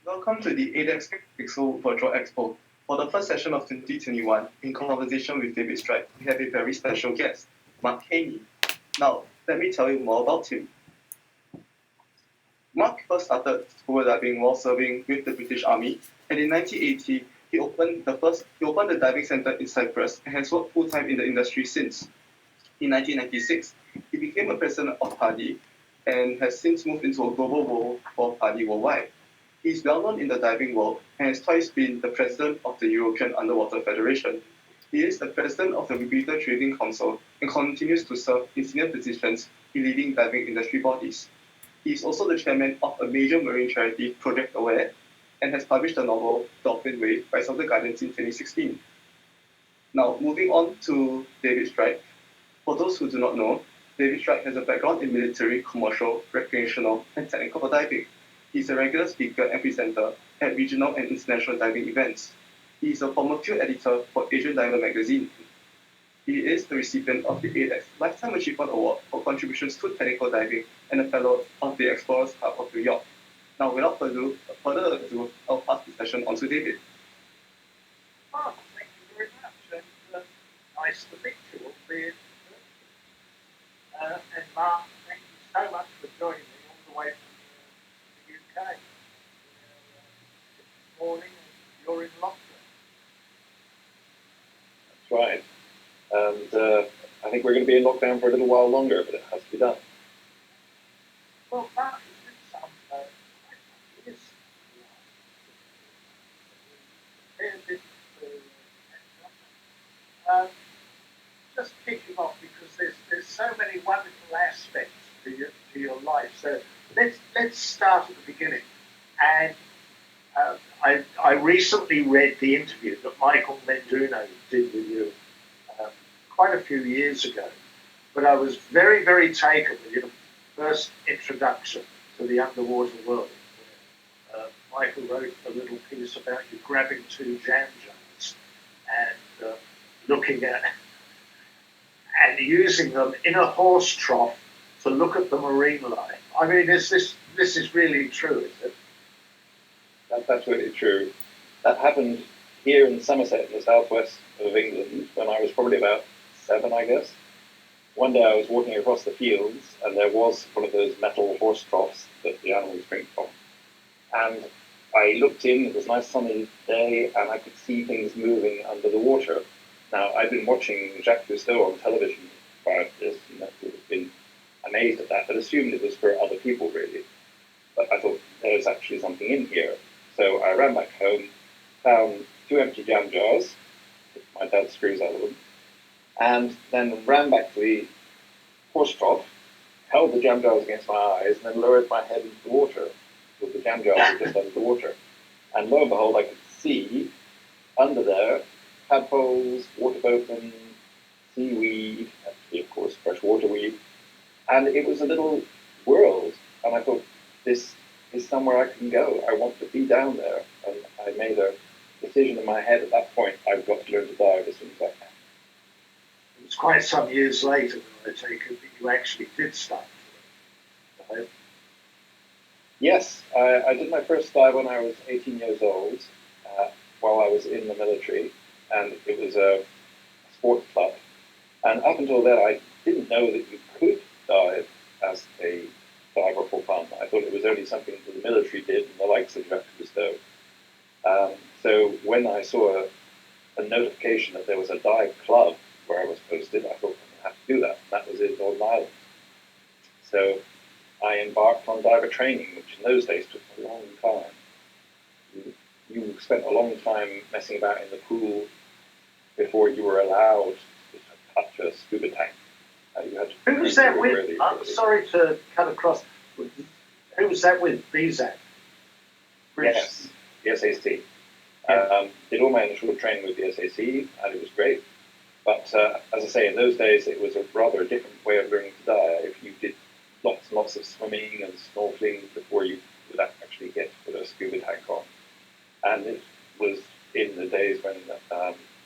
Welcome to the ADEX Pixel Virtual Expo. For the first session of 2021, in conversation with David Strike, we have a very special guest, Mark Caney. Now, let me tell you more about him. Mark first started scuba diving while serving with the British Army, and in 1980, he opened the diving center in Cyprus and has worked full-time in the industry since. In 1996, he became a president of PADI and has since moved into a global role for PADI worldwide. He is well known in the diving world and has twice been the president of the European Underwater Federation. He is the president of the Rebreather Trading Council and continues to serve in senior positions in leading diving industry bodies. He is also the chairman of a major marine charity, Project Aware, and has published the novel Dolphin Wave, Rise of the Guardians in 2016. Now, moving on to David Strike. For those who do not know, David Strike has a background in military, commercial, recreational, and technical diving. He is a regular speaker and presenter at regional and international diving events. He is a former field editor for Asian Diver magazine. He is the recipient of the ADEX Lifetime Achievement Award for contributions to technical diving and a fellow of the Explorers Club of New York. Now, without further ado, I'll pass the session on to David. Oh, thank you very much, and nice to meet you all. And Mark, thank you so much for joining me all the way from the UK. This morning, you're in lockdown. That's right. And I think we're going to be in lockdown for a little while longer, but it has to be done. Well, Mark, it's been some years. Just kicking off because there's so many wonderful aspects to your life. So let's start at the beginning. And I recently read the interview that Michael Menduno did with you quite a few years ago. But I was very, very taken with your first introduction to the underwater world. Michael wrote a little piece about you grabbing two jam jars and looking at and using them in a horse trough to look at the marine life. I mean, this is really true, is it? That's absolutely true. That happened here in Somerset, in the southwest of England, when I was probably about 7, I guess. One day I was walking across the fields, and there was one of those metal horse troughs that the animals drink from. And I looked in, it was a nice sunny day, and I could see things moving under the water. Now, I'd been watching Jacques Cousteau on television prior to this, and I would have been amazed at that, but assumed it was for other people, really. But I thought, there's actually something in here. So I ran back home, found 2 empty jam jars, with my dad's screws out of them, and then ran back to the horse trough, held the jam jars against my eyes, and then lowered my head into the water, with the jam jars were just under the water. And lo and behold, I could see under there tadpoles, water bowfin, seaweed, actually, of course, freshwater weed. And it was a little world. And I thought, this is somewhere I can go. I want to be down there. And I made a decision in my head at that point, I've got to learn to dive as soon as I can. It was quite some years later, I take it, that you actually did start to dive. Yes, I did my first dive when I was 18 years old, while I was in the military. And it was a sports club. And up until then, I didn't know that you could dive as a diver for fun. I thought it was only something that the military did and the likes of Jacques Cousteau. So when I saw a notification that there was a dive club where I was posted, I thought, I'm going to have to do that. And that was in Northern Ireland. So I embarked on diver training, which in those days took a long time. You spent a long time messing about in the pool before you were allowed to touch a scuba tank. You had to Who was that with? I'm sorry to cut across. Who was that with? BZAC? Yes, the SAC. Did all my initial training with the SAC, and it was great. But as I say, in those days, it was a rather different way of learning to dive. You did lots and lots of swimming and snorkeling before you would actually get to put a scuba tank on. And it was in the days when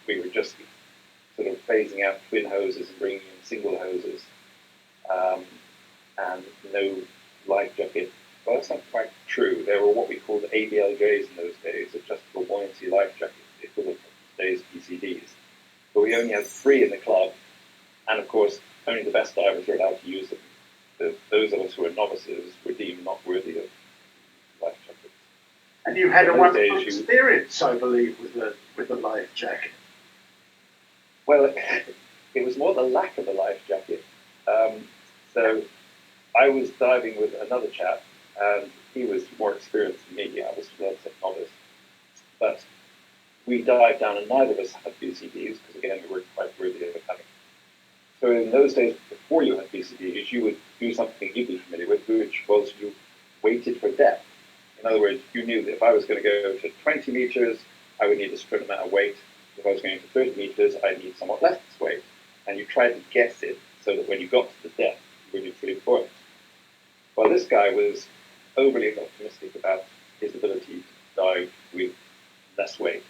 we were just sort of phasing out twin hoses and bringing in single hoses, and no life jacket Well, that's not quite true. There were what we called ADLJs in those days, adjustable buoyancy life jackets, the equivalent of today's PCDs. But we only had 3 in the club, and of course, only the best divers were allowed to use them. Those of us who were novices were deemed not worthy of life jackets. And you had a In those wonderful days, experience, I believe, with the life jacket. Well, it was more the lack of a life jacket. So I was diving with another chap, and he was more experienced than me. I was a novice. But we dived down, and neither of us had BCDs, because again, we weren't quite worthy of becoming. So in those days, before you had BCDs, you would do something you'd be familiar with, which was you waited for depth. In other words, you knew that if I was going to go to 20 meters, I would need a certain amount of weight. If I was going to 30 meters, I'd need somewhat less weight. And you tried to guess it so that when you got to the depth, you were neutrally buoyant. Well, this guy was overly optimistic about his ability to dive with less weights.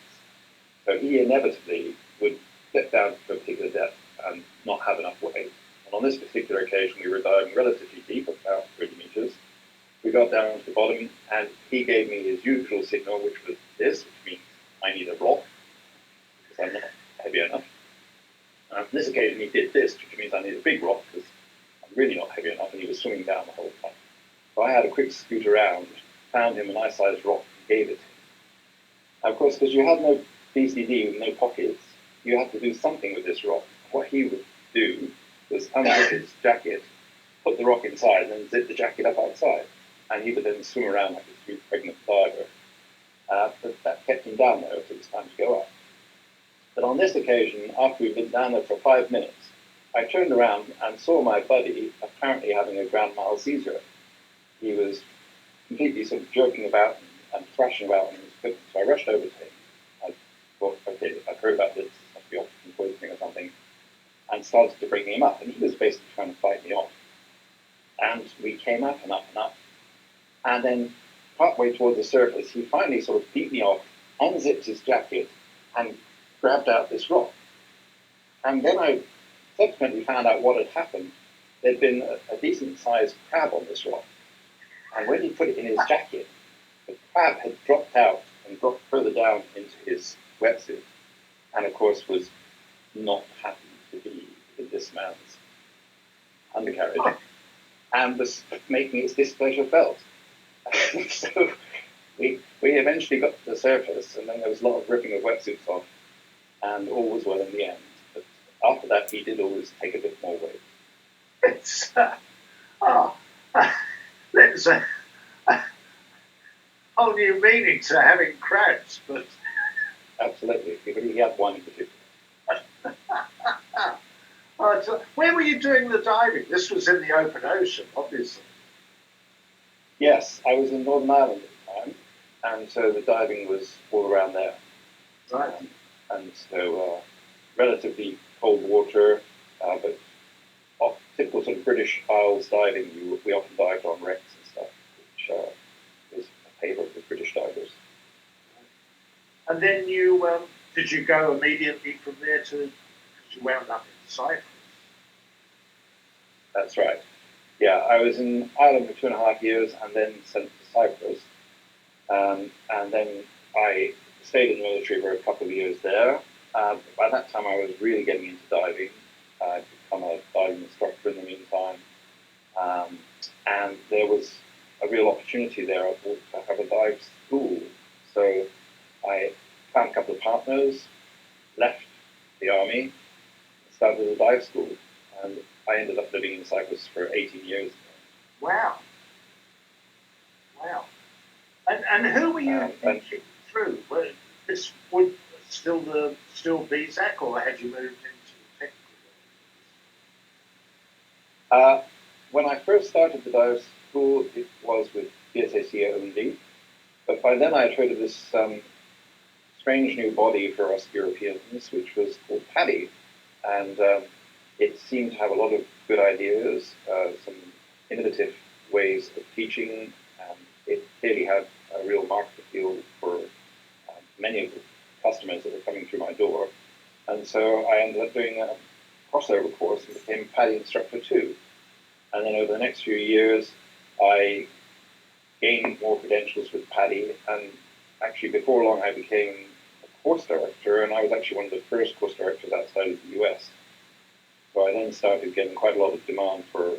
So he inevitably would get down to a particular depth and not have enough weight. And on this particular occasion, we were diving relatively deep, about 30 meters. We got down to the bottom, and he gave me his usual signal, which was this, which means I need a rock, because I'm not heavy enough. And on this occasion, he did this, which means I need a big rock, because I'm really not heavy enough, and he was swimming down the whole time. So I had a quick scoot around, found him a nice-sized rock, and gave it to him. Now, of course, because you had no BCD with no pockets, you had to do something with this rock. What he would do was unzip his jacket, put the rock inside, and then zip the jacket up outside. And he would then swim around like a sweet pregnant diver. But that kept him down there until it was time to go up. But on this occasion, after we'd been down there for 5 minutes, I turned around and saw my buddy apparently having a grand mal seizure. He was completely sort of jerking about and thrashing about in his equipment. So I rushed over to him. I thought, okay, I've heard about this, it must be oxygen poisoning or something, and started to bring him up. And he was basically trying to fight me off. And we came up and up and up. And then, partway toward the surface, he finally sort of beat me off, unzipped his jacket, and grabbed out this rock. And then I subsequently found out what had happened. There'd been a decent-sized crab on this rock. And when he put it in his jacket, the crab had dropped out and dropped further down into his wetsuit. And, of course, was not happy to be in this man's undercarriage. And was making its displeasure felt. So we eventually got to the surface, and then there was a lot of ripping of wetsuits off, and all was well in the end. But after that, he did always take a bit more weight. It's there's a whole new meaning to having crabs, but Absolutely, he had one in particular. so where were you doing the diving? This was in the open ocean, obviously. Yes, I was in Northern Ireland at the time, and so the diving was all around there. Right. And so relatively cold water, but typical sort of British Isles diving, we often dived on wrecks and stuff, which is a favourite with British divers. And then did you go immediately from there to, because you wound up in Cyprus? That's right. Yeah, I was in Ireland for 2.5 years and then sent to Cyprus. And then I stayed in the military for a couple of years there. By that time, I was really getting into diving. I'd become a diving instructor in the meantime. And there was a real opportunity there to have a dive school. So I found a couple of partners, left the army, and started a dive school. And I ended up living in Cyprus for 18 years. Wow. Wow. And who were you teaching through? Was this still BSAC, or had you moved into technical? When I first started the dive school, it was with BSAC only. But by then I had heard of this strange new body for us Europeans, which was called PADI. And it seemed to have a lot of good ideas, some innovative ways of teaching, and it clearly had a real market appeal for many of the customers that were coming through my door. And so I ended up doing a crossover course and became PADI instructor too. And then over the next few years, I gained more credentials with Paddy, and actually before long I became a course director, and I was actually one of the first course directors outside of the US. So I then started getting quite a lot of demand for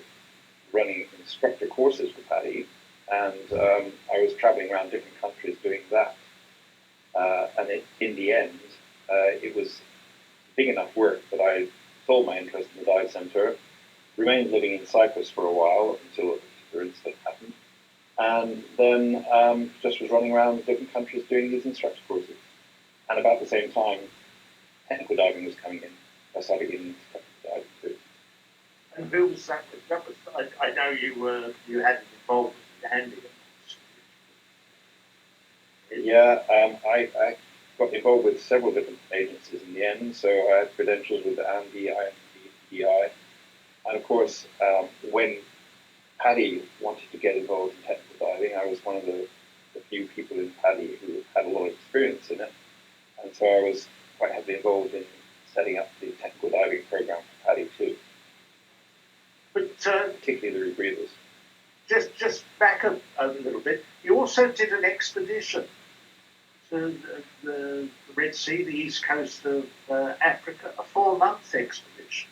running instructor courses for Paddy, and I was traveling around different countries doing that. In the end, it was big enough work that I sold my interest in the dive centre, remained living in Cyprus for a while until the incident happened, and then just was running around different countries doing these instructor courses. And about the same time, technical diving was coming in. I started getting into technical diving too. And who was that with? I know you had involved with Andy. Yeah, I got involved with several different agencies in the end. So I had credentials with Andy, IMDI, and of course, when Paddy wanted to get involved in technical diving, I was one of the few people in Paddy who had a lot of experience in it, and so I was quite heavily involved in setting up the technical diving program for Paddy too. But particularly the rebreathers. Just back up a little bit. You also did an expedition to the Red Sea, the east coast of Africa, a 4-month expedition.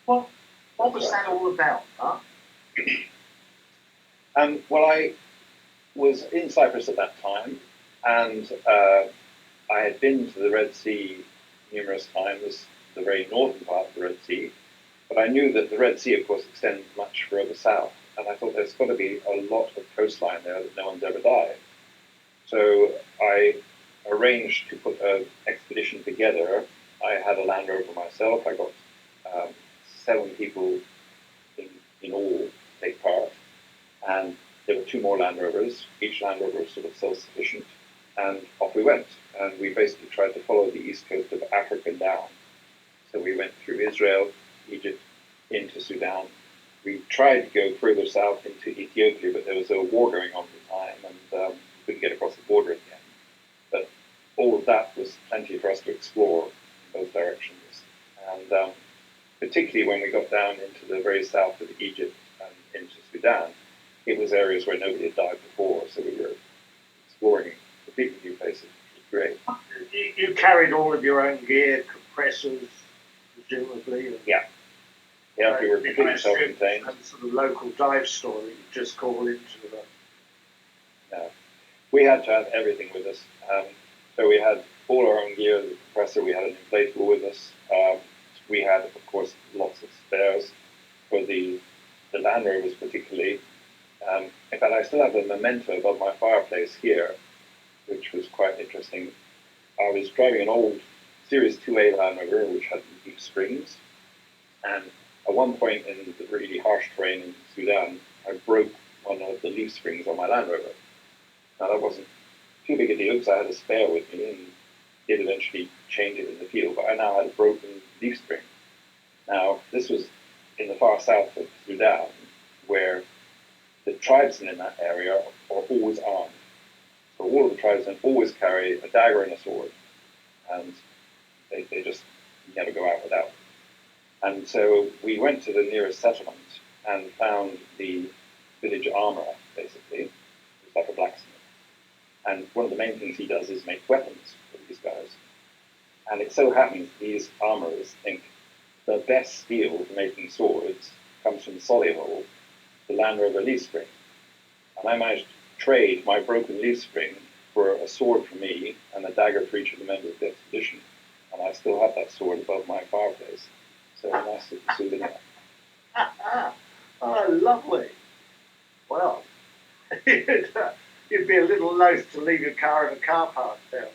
What was that all about, huh? Well, I was in Cyprus at that time, and I had been to the Red Sea numerous times, the very northern part of the Red Sea, but I knew that the Red Sea, of course, extends much further south, and I thought there's got to be a lot of coastline there that no one's ever dived. So I arranged to put an expedition together. I had a Land Rover myself. I got 7 people in all take part, and there were 2 more Land Rovers. Each Land Rover was sort of self-sufficient, and off we went. And we basically tried to follow the east coast of Africa down. So we went through Israel, Egypt, into Sudan. We tried to go further south into Ethiopia, but there was a war going on at the time, and we couldn't get across the border again. But all of that was plenty for us to explore in both directions. And particularly when we got down into the very south of Egypt and into Sudan, it was areas where nobody had dived before, so we were exploring completely new places, which was great. You carried all of your own gear, compressors, presumably. Yeah. Yeah, we were completely self-contained. And sort of local dive store that you just call into the... No. We had to have everything with us. So we had all our own gear, the compressor, we had an inflatable with us. We had, of course, lots of spares for the Land Rovers particularly. In fact, I still have a memento above my fireplace here, which was quite interesting. I was driving an old Series 2A Land Rover, which had deep springs, and at one point in the really harsh terrain in Sudan, I broke one of the leaf springs on my Land Rover. Now, that wasn't too big a deal because I had a spare with me and did eventually change it in the field, but I now had a broken leaf spring. Now, this was in the far south of Sudan, where the tribesmen in that area are always armed. So all of the tribesmen always carry a dagger and a sword, and they just never go out without. And so we went to the nearest settlement and found the village armorer, basically. It's like a blacksmith. And one of the main things he does is make weapons for these guys. And it so happens these armorers think the best steel for making swords comes from Solihull, the Land Rover leaf spring. And I managed to trade my broken leaf spring for a sword for me and a dagger for each of the members of the expedition. And I still have that sword above my fireplace. So a nice little souvenir. Oh, lovely. Well, you'd be a little loath to leave your car in a car park down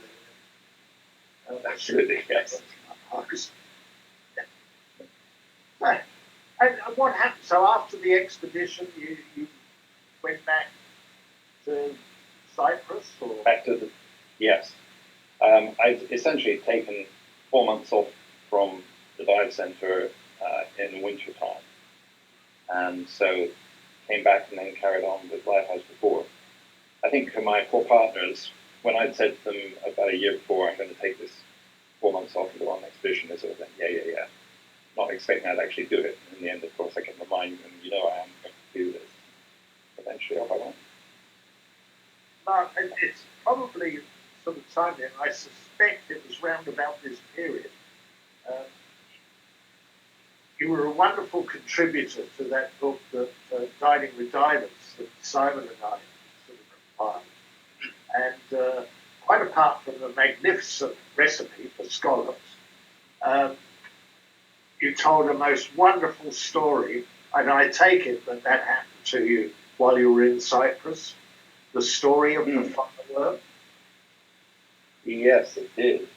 there. Absolutely, yes. And what happened? So after the expedition, you went back to Cyprus? Or? Back to the... Yes. I'd essentially taken 4 months off from the dive centre in winter time. And so came back and then carried on with life as before. I think for my poor partners, when I'd said to them about a year before, I'm going to take this 4 months off and go on an expedition, they sort of went, yeah. Not expecting I'd actually do it. And in the end, of course, I kept reminding them, I am going to do this. Eventually, off I went. Mark, it's probably sort of time then. I suspect it was round about this period. Um, you were a wonderful contributor to that book, that Dining with Divers, that Simon and I sort of compiled. And quite apart from the magnificent recipe for scallops, um, you told a most wonderful story, and I take it that that happened to you while you were in Cyprus, the story of the fireworm. Yes, it did.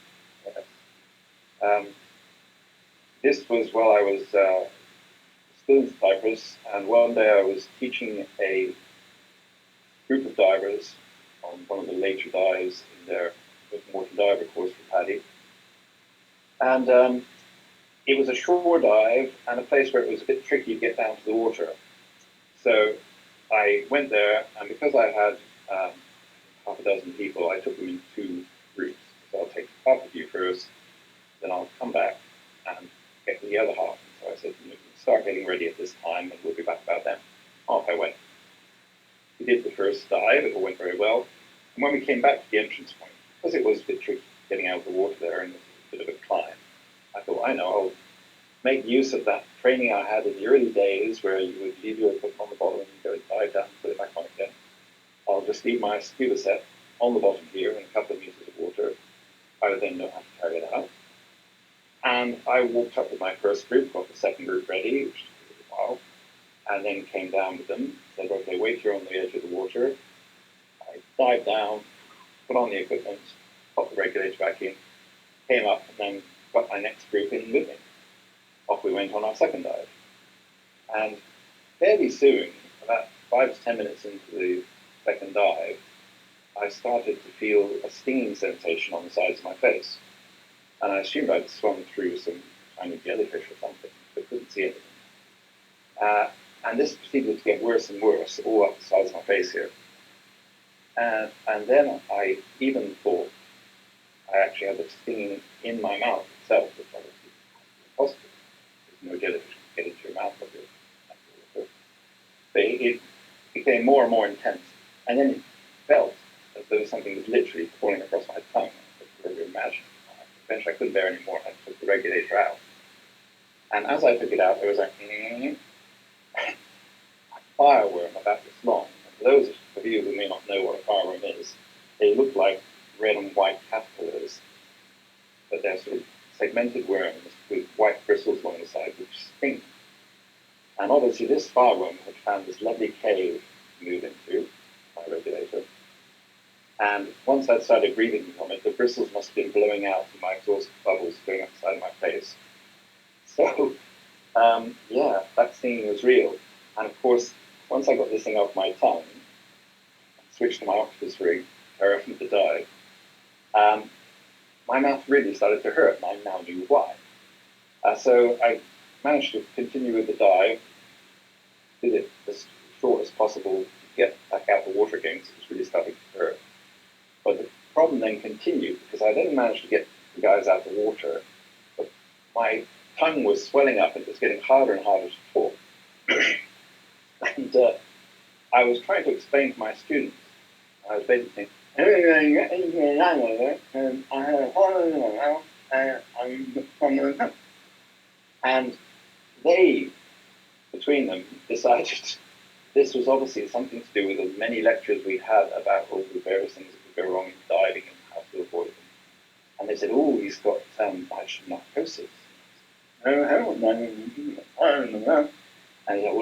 Yes. This was while I was still in Cyprus, and one day I was teaching a group of divers on one of the later dives in their open water diver course for Paddy. And it was a shore dive and a place where it was a bit tricky to get down to the water. So I went there, and because I had half a dozen people, I took them in two groups. So I'll take half of you first, then I'll come back and get the other half. So I said, start getting ready at this time, and we'll be back about then. Off I went. We did the first dive, it all went very well. And when we came back to the entrance point, because it was a bit tricky getting out of the water there and it was a bit of a climb, I thought, I know, I'll make use of that training I had in the early days where you would leave your equipment on the bottom and go dive down and put it back on again. I'll just leave my scuba set on the bottom here in a couple of meters of water. I would then know how to carry it out. And I walked up with my first group, got the second group ready, which took a while, and then came down with them, said, okay, wait here on the edge of the water. I dived down, put on the equipment, got the regulator back in, came up, and then got my next group in with me. Off we went on our second dive. And fairly soon, about 5 to 10 minutes into the second dive, I started to feel a stinging sensation on the sides of my face. And I assumed I'd swum through some kind of jellyfish or something, but couldn't see anything. And this proceeded to get worse and worse, all up the sides of my face here. And then I even thought I actually had a stinging in my mouth itself, which obviously was possible. There's no jellyfish can get into your mouth. But it became more and more intense. And then it felt as though something was literally crawling across my tongue. I could really imagine. Eventually I couldn't bear anymore. I took the regulator out. And as I took it out, there was a fireworm about this long. And for those of you who may not know what a fireworm is, they look like red and white caterpillars, but they're sort of segmented worms with white bristles along the side which sting. And obviously this fireworm had found this lovely cave to move into, my regulator. And once I'd started breathing from it, the bristles must have been blowing out and my exhaust bubbles going up the side of my face. So, yeah, that stinging was real. And of course, once I got this thing off my tongue, I switched to my octopus rig, very often at the dive, my mouth really started to hurt, and I now knew why. So I managed to continue with the dive, did it as short as possible to get back out the water again, because it was really starting to hurt. But the problem then continued, because I then managed to get the guys out of the water, but my tongue was swelling up and it was getting harder and harder to talk. And I was trying to explain to my students, I was basically saying, and they, between them, decided this was obviously something to do with the many lectures we had about all the various things that could go wrong in diving and how to avoid them. And they said, oh, he's got narcosis. And he said, well,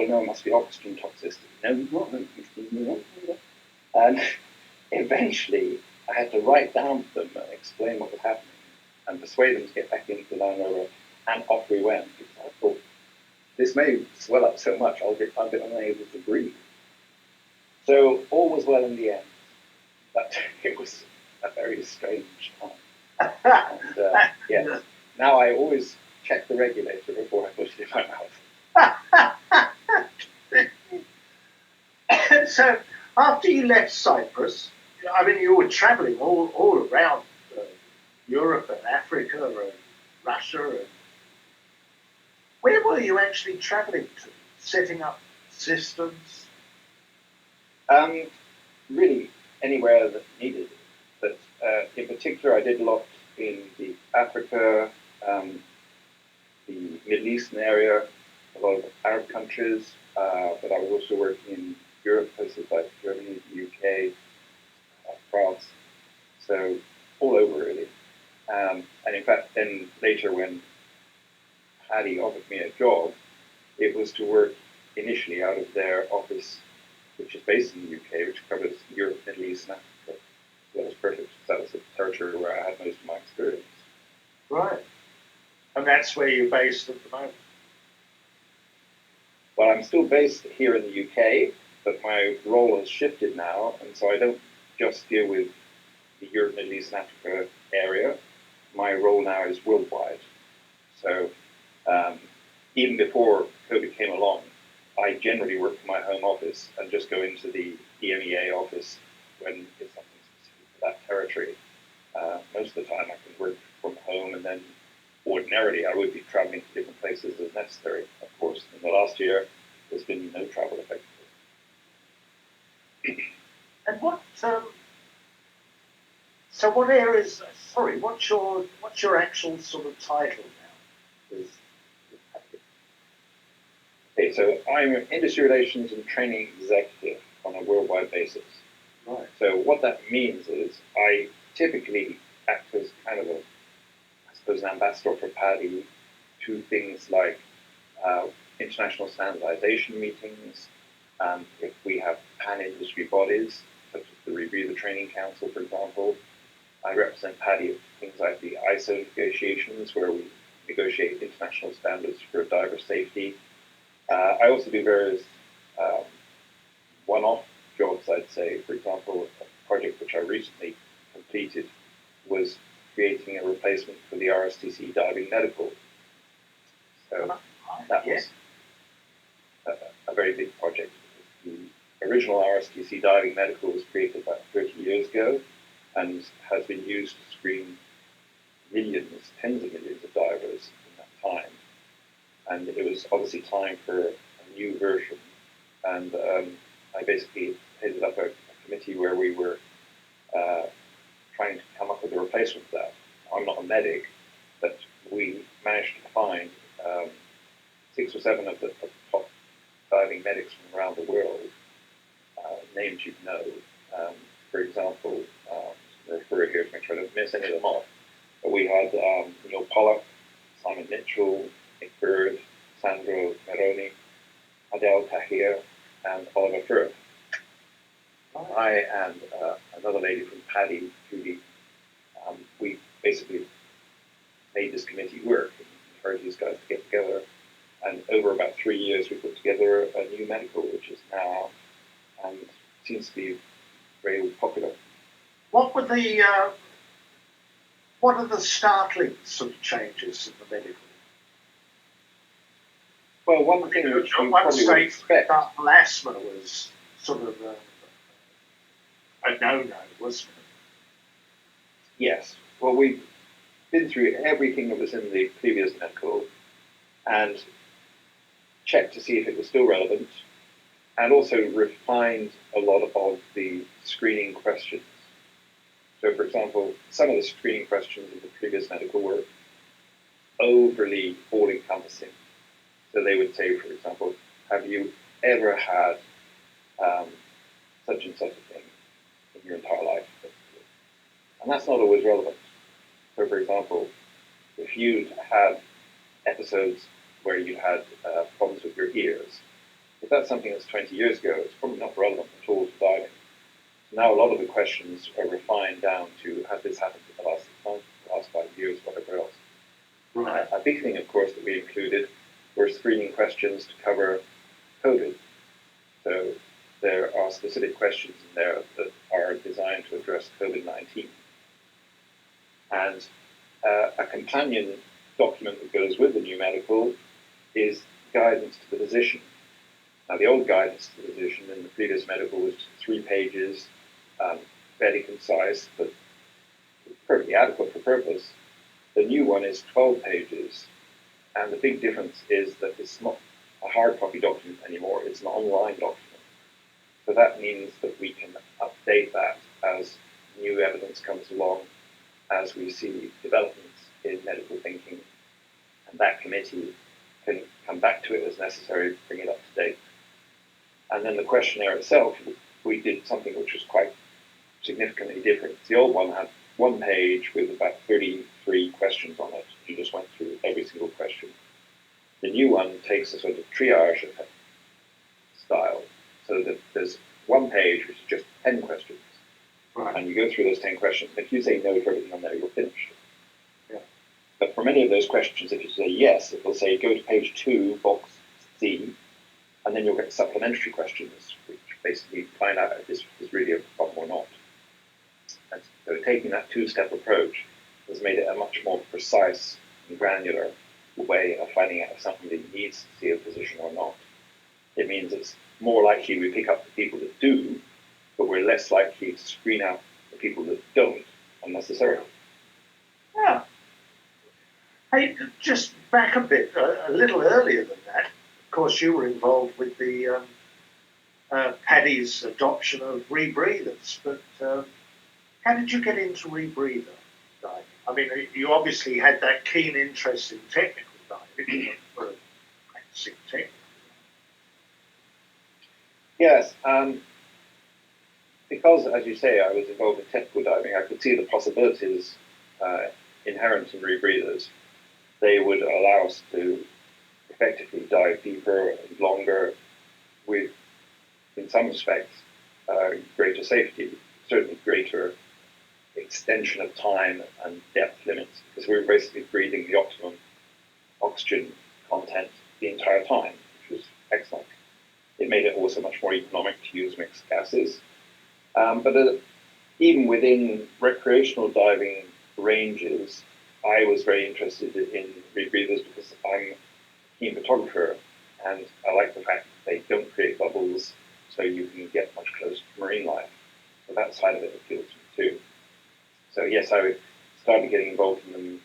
no, it must be oxygen toxicity. No, not. And eventually, I had to write down to them and explain what was happening and persuade them to get back into the Land Rover, and off we went. Because I thought, this may swell up so much, I'll get unable to breathe. So all was well in the end, but it was a very strange time. And yes, now I always check the regulator before I put it in my mouth. So after you left Cyprus, I mean, you were traveling all around Europe and Africa and Russia. And where were you actually traveling to? Setting up systems? Really, anywhere that needed. But in particular, I did a lot in the Africa, the Middle Eastern area, a lot of Arab countries, but I was also working in Europe, places like Germany, the UK, France, so all over really. And in fact, then later when Paddy offered me a job, it was to work initially out of their office, which is based in the UK, which covers Europe, Middle East, and Africa. So that was perfect. That was the territory where I had most of my experience. Right. And that's where you're based at the moment? Well, I'm still based here in the UK, but my role has shifted now, and so I don't just deal with the Europe, Middle East, and Africa area. My role now is worldwide. So even before COVID came along, I generally work from my home office and just go into the EMEA office when it's something specific for that territory. Most of the time I can work from home, and then ordinarily I would be traveling to different places as necessary. Of course, in the last year, there's been no travel effectively. And what, so what areas, sorry, what's your actual sort of title now? Okay, so I'm an industry relations and training executive on a worldwide basis. Right. So what that means is I typically act as kind of an ambassador for Paddy to things like international standardization meetings. If we have pan-industry bodies, such as the Rebreather Training Council, for example, I represent Paddy at things like the ISO negotiations, where we negotiate international standards for diver safety. I also do various one-off jobs, I'd say. For example, a project which I recently completed was creating a replacement for the RSTC diving medical. So that was a very big project. The original RSTC diving medical was created about 30 years ago and has been used to screen millions, tens of millions of divers in that time. And it was obviously time for a new version. And I basically headed up a committee where we were trying to come up with a replacement for that. I'm not a medic, but we managed to find 6 or 7 of the top diving medics from around the world, names you know. For example, I'm going to refer here to make sure I don't miss any of them off. But we had Neil Pollock, Simon Mitchell, Nick Bird, Sandro Meroni, Adele Tahir, and Oliver Firth. I and another lady from Paddy, Judy, we basically made this committee work and encouraged these guys to get together. And over about 3 years, we put together a new medical, which is now and seems to be very popular. What were the what are the startling sort of changes in the medical? Well, one thing which you probably would expect. Asthma was sort of a no-no, wasn't it? Yes. Well, we've been through everything that was in the previous medical and checked to see if it was still relevant, and also refined a lot of the screening questions. So, for example, some of the screening questions in the previous medical were overly all-encompassing. So they would say, for example, have you ever had such and such a thing in your entire life? And that's not always relevant. So, for example, if you'd had episodes where you had problems with your ears, if that's something that's 20 years ago, it's probably not relevant at all to diving. So now a lot of the questions are refined down to, has this happened in the last 6 months, the last 5 years, whatever else. Right. A big thing, of course, that we included were screening questions to cover COVID. So there are specific questions in there that are designed to address COVID-19. And a companion document that goes with the new medical is guidance to the physician. Now, the old guidance to the physician in the previous medical was 3 pages, fairly concise, but perfectly adequate for purpose. The new one is 12 pages, and the big difference is that it's not a hard copy document anymore, it's an online document. So that means that we can update that as new evidence comes along, as we see developments in medical thinking, and that committee can come back to it as necessary, bring it up to date. And then the questionnaire itself, we did something which was quite significantly different. The old one had one page with about 33 questions on it. You just went through every single question. The new one takes a sort of triage style, so that there's one page which is just 10 questions. Right. And you go through those 10 questions. If you say no to everything on there, you're finished. Yeah. But for many of those questions, if you say yes, it will say go to page 2, box C, and then you'll get supplementary questions, which basically find out if this is really a problem or not. And so taking that two-step approach has made it a much more precise and granular way of finding out if somebody needs to see a physician or not. It means it's more likely we pick up the people that do, but we're less likely to screen out the people that don't unnecessarily. Yeah. Hey, just back a bit, a little earlier than that, of course, you were involved with the Paddy's adoption of rebreathers, but how did you get into rebreather diving? I mean, you obviously had that keen interest in technical diving, for practicing technical. Yes, because, as you say, I was involved in technical diving, I could see the possibilities inherent in rebreathers. They would allow us to effectively dive deeper and longer with, in some respects, greater safety, certainly greater extension of time and depth limits, because we were basically breathing the optimum oxygen content the entire time, which was excellent. It made it also much more economic to use mixed gases. But even within recreational diving ranges, I was very interested in rebreathers because I'm a keen photographer, and I like the fact that they don't create bubbles, so you can get much closer to marine life. So that side of it appeals to me too. So yes, I started getting involved in them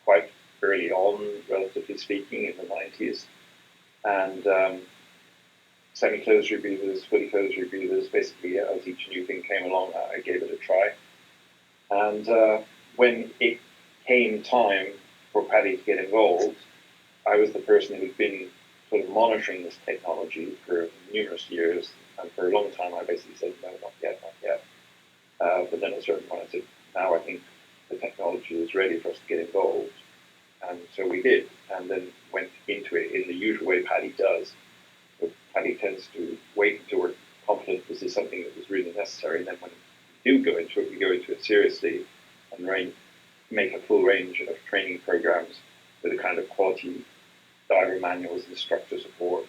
quite early on, relatively speaking, in the 90s. And semi-closed rebreathers, fully closed rebreathers, basically as each new thing came along, I gave it a try. And when it came time for Paddy to get involved, I was the person who'd been sort of monitoring this technology for numerous years, and for a long time I basically said, no, not yet, not yet. But then at a certain point I said, now I think the technology is ready for us to get involved. And so we did, and then went into it in the usual way Paddy does. So Paddy tends to wait until we're confident this is something that is really necessary, and then when we do go into it, we go into it seriously and make a full range of training programs with a kind of quality diver manuals, instructor support,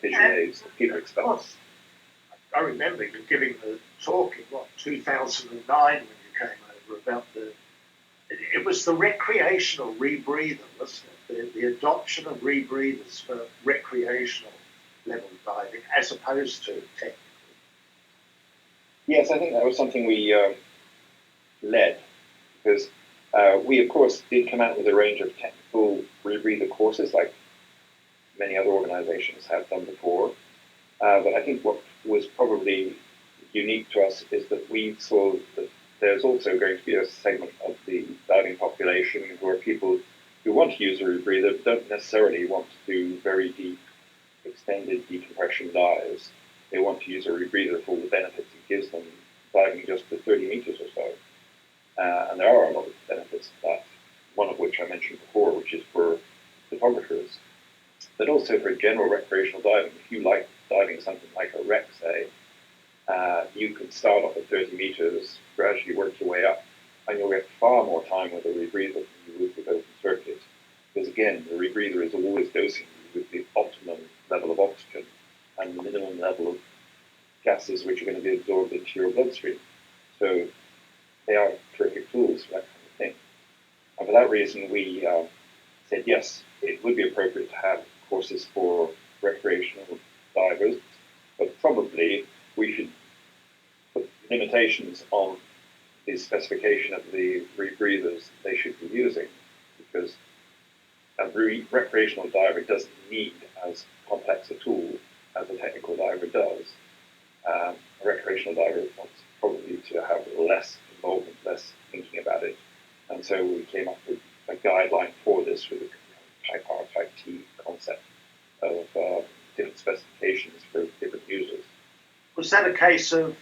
visual aids that people expect. I remember you giving the talk in 2009 when you came over about it was the recreational rebreather, wasn't it? The adoption of rebreathers for recreational level diving as opposed to technical. Yes, I think that was something we led, because we, of course, did come out with a range of technical rebreather courses like many other organizations have done before. But I think what was probably unique to us is that we saw that there's also going to be a segment of the diving population who are people who want to use a rebreather but don't necessarily want to do very deep, extended decompression dives. They want to use a rebreather for the benefits it gives them diving just to 30 meters or so. And there are a lot of benefits of that, one of which I mentioned before, which is for photographers, but also for general recreational diving. If you like diving something like a wreck, say, you could start off at 30 meters, gradually work your way up, and you'll get far more time with a rebreather than you would with open circuit. Because again, the rebreather is always dosing you with the optimum level of oxygen and the minimum level of gases which are going to be absorbed into your bloodstream. So they are terrific tools for that kind of thing. And for that reason, we said, yes, it would be appropriate to have courses for recreational divers, but probably we should put limitations on the specification of the rebreathers they should be using, because a recreational diver doesn't need as complex a tool as a technical diver does. A recreational diver wants probably to have less involvement, less thinking about it. And so we came up with a guideline for this with a type R, type T concept of different specifications for different users. Was that a case of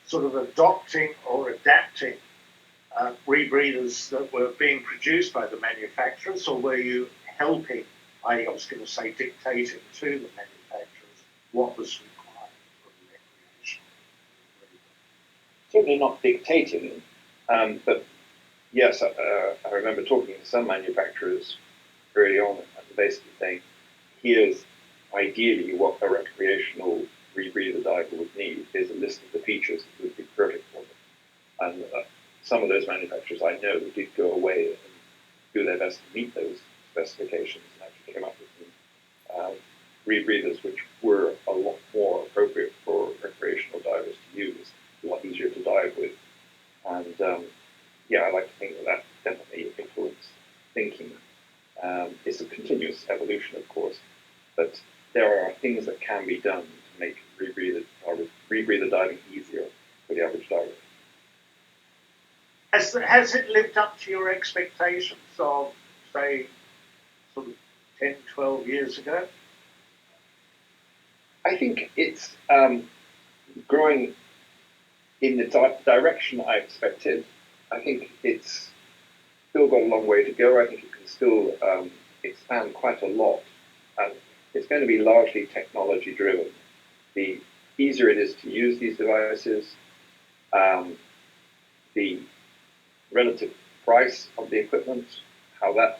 sort of adopting or adapting rebreathers that were being produced by the manufacturers, or were you helping, I was going to say dictating to the manufacturers what was required for the recreational rebreather? Certainly not dictating, but yes, I remember talking to some manufacturers early on and basically saying, here's ideally what a recreational rebreather diver would need. Here's a list of the features that would be perfect for them. And some of those manufacturers I know did go away and do their best to meet those specifications and actually came up with some rebreathers which were a lot more appropriate for recreational divers to use, a lot easier to dive with. And yeah, I like to think that definitely influenced thinking. It's a continuous evolution, of course, but there are things that can be done to make rebreather diving easier for the average diver. Has it lived up to your expectations of, say, sort of 10, 12 years ago? I think it's growing in the direction I expected. I think it's still got a long way to go. I think it can still expand quite a lot. And it's going to be largely technology driven. The easier it is to use these devices, the relative price of the equipment, how that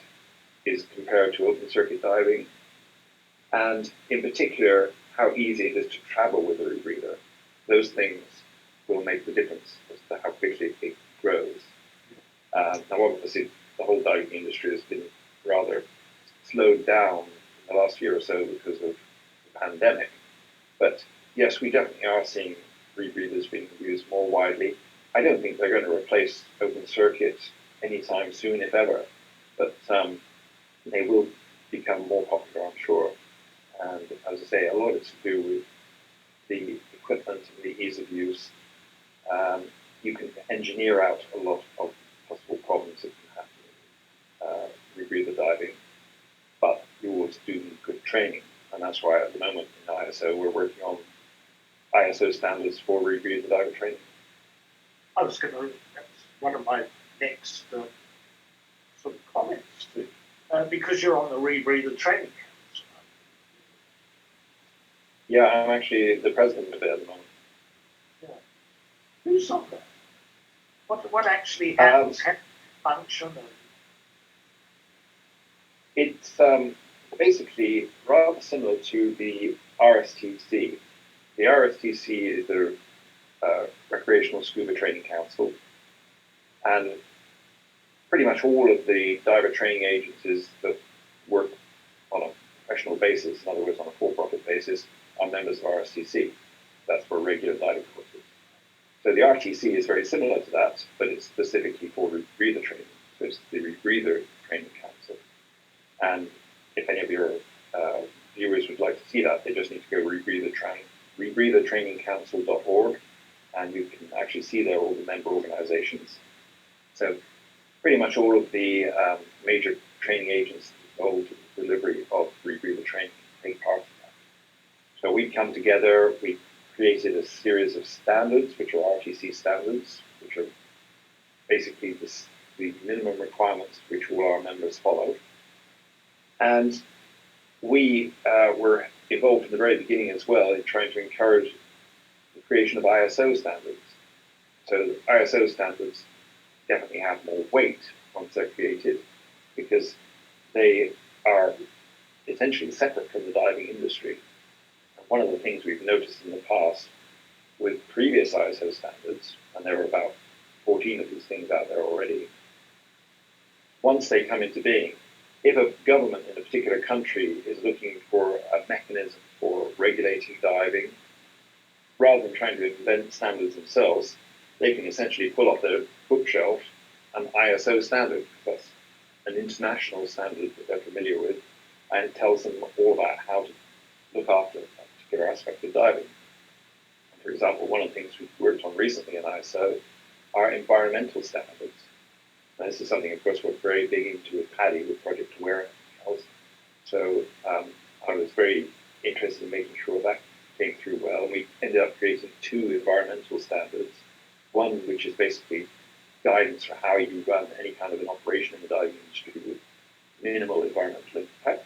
is compared to open circuit diving, and in particular, how easy it is to travel with a rebreather. Those things will make the difference as to how quickly it grows. Now, obviously, the whole diving industry has been rather slowed down in the last year or so because of the pandemic. But yes, we definitely are seeing rebreathers being used more widely. I don't think they're going to replace open circuit anytime soon, if ever. But they will become more popular, I'm sure. And as I say, a lot is to do with the equipment and the ease of use. You can engineer out a lot of possible problems that can happen in rebreather diving, but you always do need good training. And that's why at the moment in ISO we're working on ISO standards for rebreather diver training. That's one of my next sort of comments too, because you're on the rebreather training council. Yeah, I'm actually the president of it at the moment. Yeah. Who's on that? What actually happens? How function? It's basically rather similar to the RSTC. The RSTC is the Recreational Scuba Training Council, and pretty much all of the diver training agencies that work on a professional basis, in other words, on a for-profit basis, are members of RSTC. That's for regular diving courses. So the RTC is very similar to that, but it's specifically for rebreather training. So it's the Rebreather Training Council. And if any of your viewers would like to see that, they just need to go rebreathertrainingcouncil.org, and you can actually see there all the member organizations. So pretty much all of the major training agents involved in the delivery of rebreather training take part in that. So we come together, we created a series of standards, which are RTC standards, which are basically the minimum requirements which all our members follow. And we were involved in the very beginning as well in trying to encourage the creation of ISO standards. So the ISO standards definitely have more weight once they're created because they are essentially separate from the diving industry. And one of the things we've noticed in the past with previous ISO standards, and there are about 14 of these things out there already, once they come into being, if a government in a particular country is looking for a mechanism for regulating diving, rather than trying to invent standards themselves, they can essentially pull off their bookshelf an ISO standard, that's an international standard that they're familiar with, and it tells them all about how to look after a particular aspect of diving. For example, one of the things we've worked on recently in ISO are environmental standards. And this is something, of course, we're very big into with Paddy, with Project Aware. So I was very interested in making sure that came through well. And we ended up creating 2 environmental standards. One which is basically guidance for how you run any kind of an operation in the diving industry with minimal environmental impact.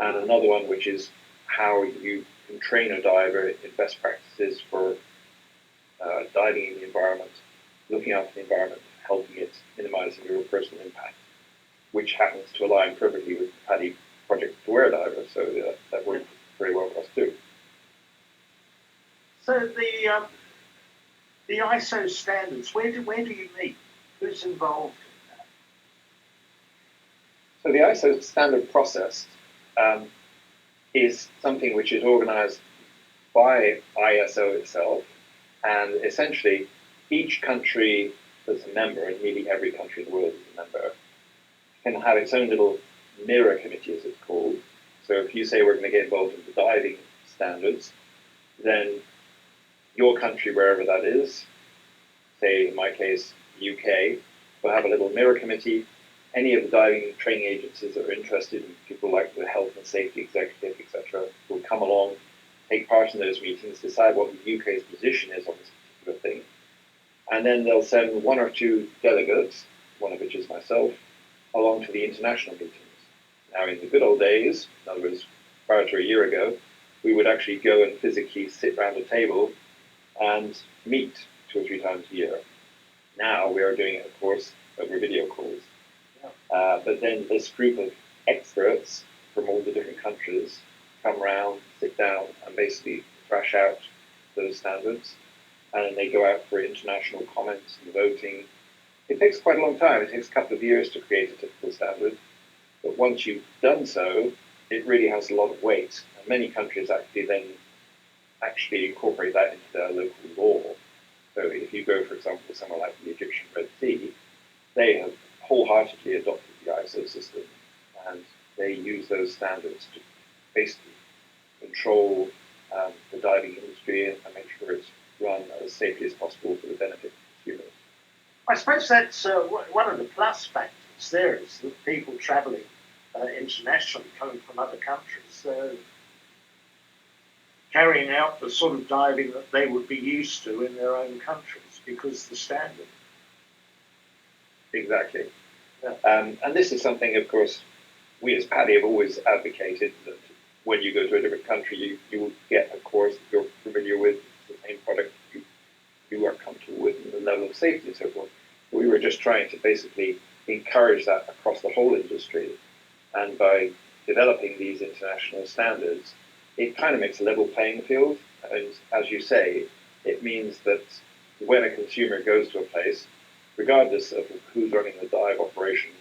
And another one which is how you can train a diver in best practices for diving in the environment, looking after the environment, helping it, minimizing your personal impact, which happens to align perfectly with Paddy Project Aware Diver, so that worked very well for us too. So the ISO standards, where do you meet? Who's involved in that? So the ISO standard process is something which is organized by ISO itself, and essentially each country that's a member, and nearly every country in the world is a member, can have its own little mirror committee, as it's called. So if you say we're going to get involved in the diving standards, then your country, wherever that is, say in my case, UK, will have a little mirror committee. Any of the diving training agencies that are interested in people like the health and safety executive, etc., will come along, take part in those meetings, decide what the UK's position is on this particular thing. And then they'll send 1 or 2 delegates, one of which is myself, along to the international meetings. Now, in the good old days, in other words, prior to a year ago, we would actually go and physically sit around a table and meet 2 or 3 times a year. Now we are doing it, of course, over video calls. But then this group of experts from all the different countries come around, sit down, and basically thrash out those standards. And then they go out for international comments and voting. It takes quite a long time. It takes a couple of years to create a typical standard. But once you've done so, it really has a lot of weight. And many countries then incorporate that into their local law. So if you go, for example, somewhere like the Egyptian Red Sea, they have wholeheartedly adopted the ISO system, and they use those standards to basically control the diving industry and make sure it's run as safely as possible for the benefit of consumers. I suppose that's one of the plus factors there is that people travelling internationally, coming from other countries, carrying out the sort of diving that they would be used to in their own countries because the standard. Exactly. Yeah. And this is something, of course, we as Paddy have always advocated that when you go to a different country, you will get a course that you're familiar with, the same product you are comfortable with, and the level of safety and so forth. But we were just trying to basically encourage that across the whole industry. And by developing these international standards, it kind of makes a level playing field. And as you say, it means that when a consumer goes to a place, regardless of who's running the dive operation,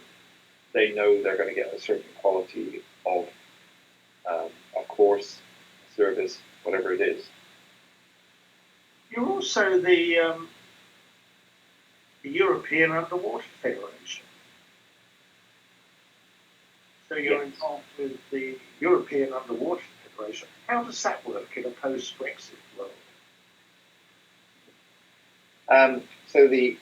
they know they're going to get a certain quality of a course, service, whatever it is. You're also the European Underwater Federation. So you're involved with the European Underwater Federation. How does that work in a post-Brexit world? So the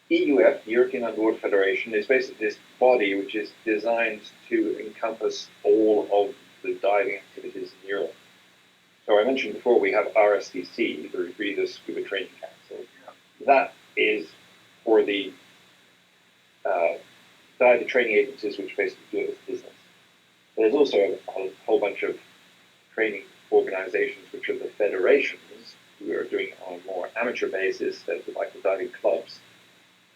EUF, the European Underwater Federation, is basically this body which is designed to encompass all of the diving activities in Europe. So I mentioned before we have RSDC, the Rebreather Scuba Training Council. That is for the diver training agencies which basically do it as business. There's also a whole bunch of training organizations which are the federations who are doing it on a more amateur basis, like the diving clubs.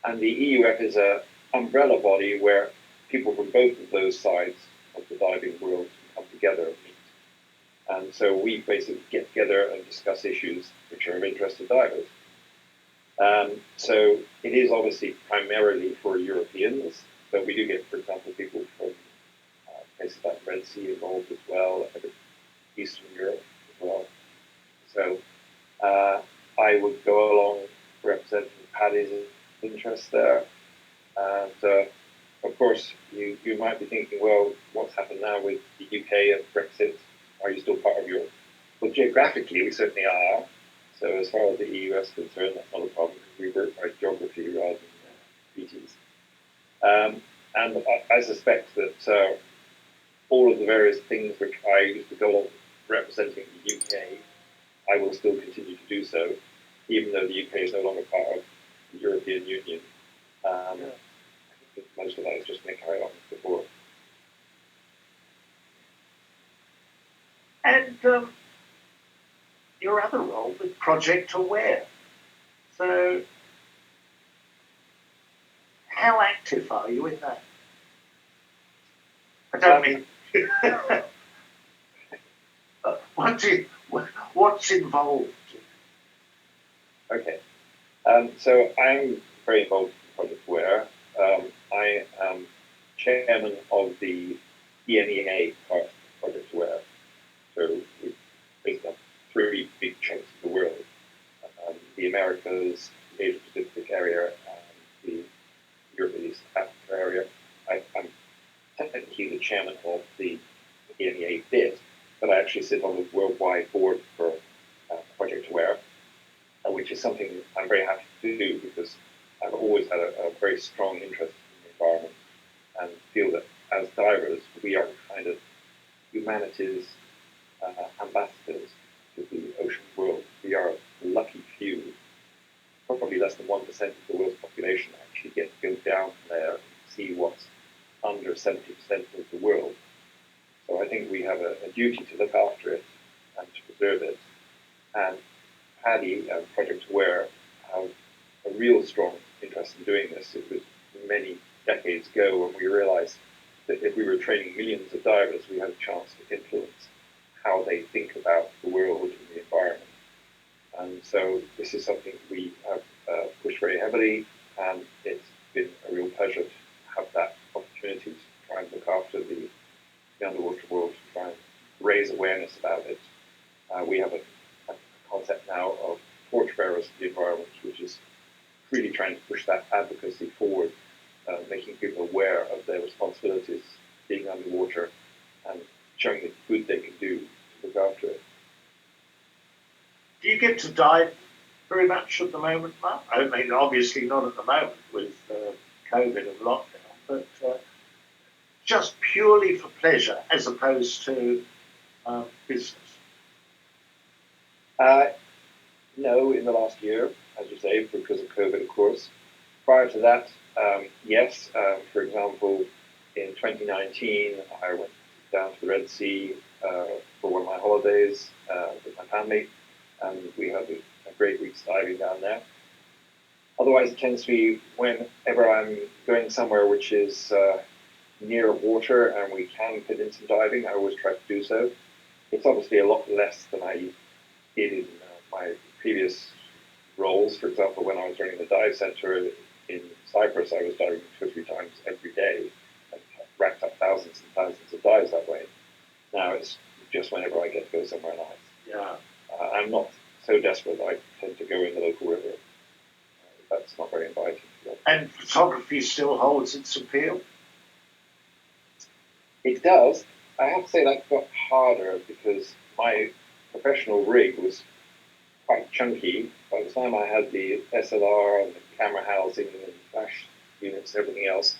And the EUF is an umbrella body where people from both of those sides of the diving world can come together and meet. And so we basically get together and discuss issues which are of interest to divers. So it is obviously primarily for Europeans, but we do get, for example, people from places like Red Sea involved as well, Eastern Europe as well. So I would go along representing Paddy's interest there. And of course, you might be thinking, well, what's happened now with the UK and Brexit? Are you still part of Europe? Well, geographically, we certainly are. So as far as the EU is concerned, that's not a problem because we work by geography rather than treaties. And I suspect that all of the various things which I used to go on representing the UK, I will still continue to do so, even though the UK is no longer part of the European Union. I think most of that is just going to carry on as before. And your other role with Project Aware. So, how active are you in that? I don't mean. What's involved? Okay. So I'm very involved in Project Aware. I am chairman of the EMEA part of Project Aware. So we basically have three big chunks of the world. The Americas, the Asia Pacific area, and the Europe, Middle East, Africa area. I'm technically the chairman of the EMEA bit, but I actually sit on the worldwide board for Project Aware, which is something I'm very happy to do because I've always had a very strong interest in the environment and feel that as divers, we are kind of humanity's ambassadors to the ocean world. We are a lucky few, probably less than 1% of the world's population actually get to go down there and see what's under 70% of the world. So I think we have a duty to look after it and to preserve it. And Paddy and Project Aware have a real strong interest in doing this. It was many decades ago when we realized that if we were training millions of divers, we had a chance to influence how they think about the world and the environment. And so this is something we have pushed very heavily, and it's been a real pleasure to have that opportunity to try and look after the underwater world, to try and raise awareness about it. We have a concept now of torchbearers of the environment, which is really trying to push that advocacy forward, making people aware of their responsibilities being underwater and showing the good they can do to look after it. Do you get to dive very much at the moment, Mark? I mean, obviously not at the moment with COVID and lockdown, but just purely for pleasure as opposed to business? No, in the last year, as you say, because of COVID, of course. Prior to that, yes. For example, in 2019, I went down to the Red Sea for one of my holidays with my family, and we had a great week's diving down there. Otherwise, it tends to be whenever I'm going somewhere which is near water and we can fit in some diving, I always try to do so. It's obviously a lot less than I did in my previous roles. For example, when I was running the dive center in Cyprus, I was diving 2 or 3 times every day and racked up thousands and thousands of dives that way. Now it's just whenever I get to go somewhere nice. Yeah. I'm not so desperate that I tend to go in the local river. That's not very inviting. And photography still holds its appeal? It does. I have to say that got harder because my professional rig was quite chunky. By the time I had the SLR and the camera housing and flash units and everything else,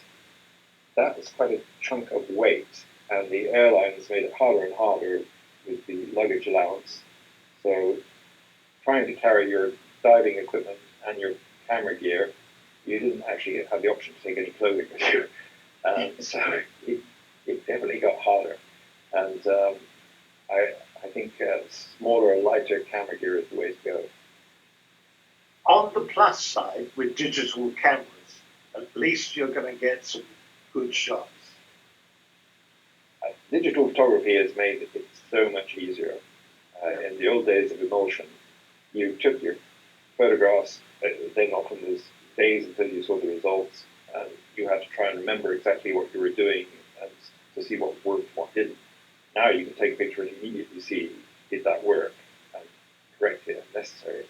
that was quite a chunk of weight. And the airlines made it harder and harder with the luggage allowance. So trying to carry your diving equipment and your camera gear, you didn't actually have the option to take any clothing with you. So it definitely got harder. And I think smaller, lighter camera gear is the way to go. On the plus side, with digital cameras, at least you're going to get some good shots. Digital photography has made it so much easier. In the old days of emulsion, you took your photographs, then often there's days until you saw the results, and you had to try and remember exactly what you were doing and to see what worked and what didn't. Now you can take a picture and immediately see, did that work, and correct it if necessary.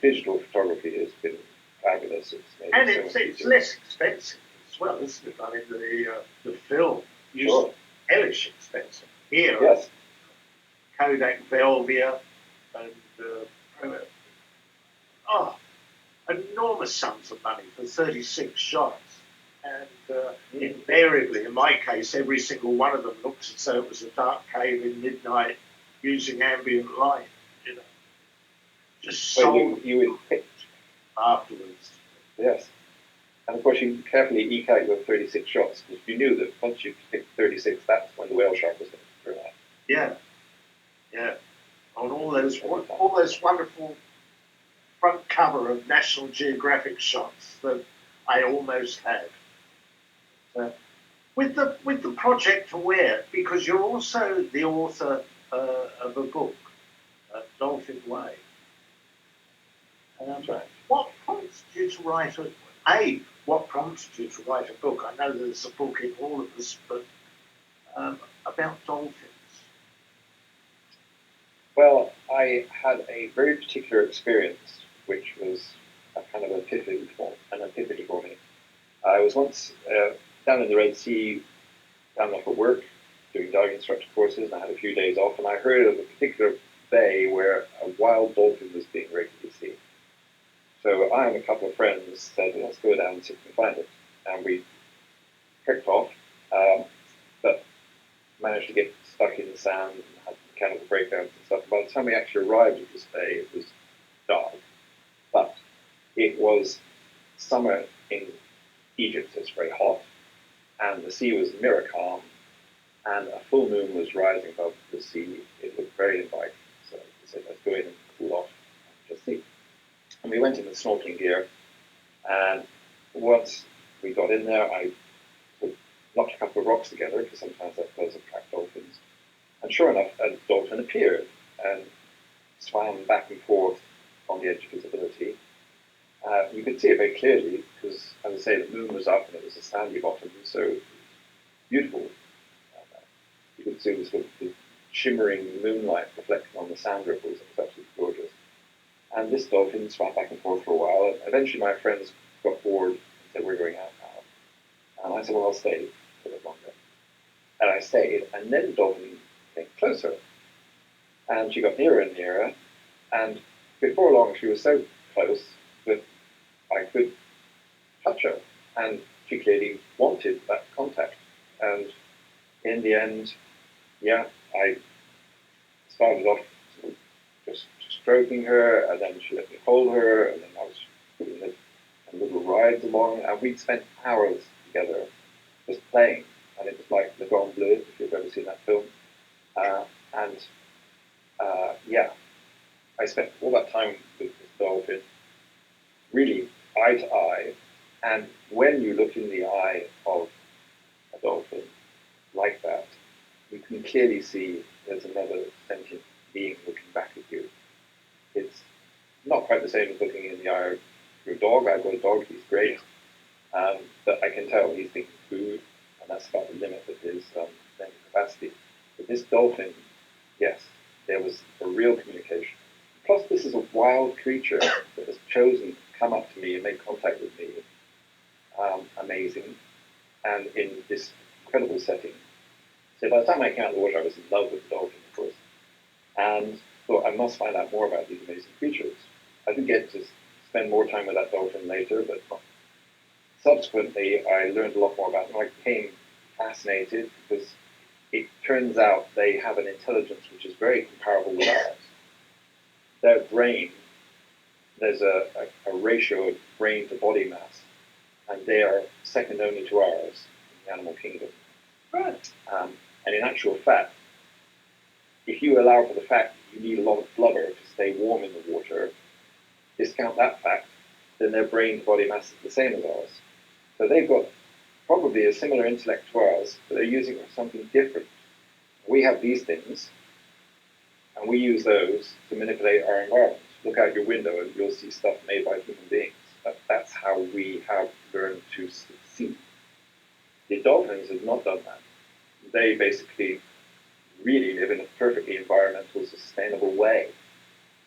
Digital photography has been fabulous. It's less expensive as well, isn't it? I mean, the film Sure. hellish expensive. Here, yes. Kodak Velvia and enormous sums of money for 36 shots. And invariably, in my case, every single one of them looks as though it was a dark cave in midnight using ambient light, you know. Just sold you would pick afterwards. Yes. And of course, you carefully eke out your 36 shots because you knew that once you picked 36, that's when the whale shark was going to turn out. Yeah, yeah. On all those wonderful front cover of National Geographic shots that I almost had. With the Project Aware, because you're also the author of a book, Dolphin Way. Right. What prompted you to write what prompted you to write a book? I know there's a book in all of this, but about dolphins. Well, I had a very particular experience, which was a kind of an epiphany for me. I was once down in the Red Sea, down there for work, doing diving instructor courses, and I had a few days off, and I heard of a particular bay where a wild dolphin was being regularly seen. So I and a couple of friends said, let's go down and see if we can find it. And we trekked off, but managed to get stuck in the sand and had mechanical breakdowns and stuff. By the time we actually arrived at this bay, it was dark. But it was summer in Egypt, so it's very hot, and the sea was mirror calm, and a full moon was rising above the sea. It looked very inviting. So we said, let's go in and cool off and just see. And we went in with snorkeling gear, and once we got in there, I knocked a couple of rocks together, because sometimes that does attract dolphins. And sure enough, a dolphin appeared and swam back and forth on the edge of visibility. You could see it very clearly, because, as I say, the moon was up and it was a sandy bottom, so beautiful. You could see the shimmering moonlight reflecting on the sand ripples. It was absolutely gorgeous. And this dolphin swam back and forth for a while, and eventually my friends got bored and said, we're going out now. And I said, well, I'll stay for a bit longer. And I stayed, and then the dolphin came closer. And she got nearer and nearer, and before long she was so close that I could touch her, and she clearly wanted that contact. And in the end, I started off just stroking her, and then she let me hold her, and then I was doing little rides along, and we'd spent hours together just playing, and it was like Le Grand Bleu, if you've ever seen that film. I spent all that time with this dolphin, really eye to eye, and when you look in the eye of a dolphin like that, you can clearly see there's another sentient being looking back at you. It's not quite the same as looking in the eye of your dog. I've got a dog, he's great, but I can tell he's thinking food, and that's about the limit of his mental capacity. But this dolphin, yes, there was a real communication. Plus, this is a wild creature that has chosen to come up to me and make contact with me. Amazing. And in this incredible setting. So by the time I came out of the water, I was in love with the dolphin, of course. And thought I must find out more about these amazing creatures. I did get to spend more time with that dolphin later, but subsequently I learned a lot more about them. I became fascinated because it turns out they have an intelligence which is very comparable with ours. Their brain, there's a ratio of brain to body mass, and they are second only to ours in the animal kingdom. Right. And in actual fact, if you allow for the fact that you need a lot of blubber to stay warm in the water, discount that fact, then their brain to body mass is the same as ours. So they've got probably a similar intellect to ours, but they're using it for something different. We have these things, and we use those to manipulate our environment. Look out your window and you'll see stuff made by human beings. That's how we have learned to succeed. The dolphins have not done that. They basically really live in a perfectly environmental, sustainable way.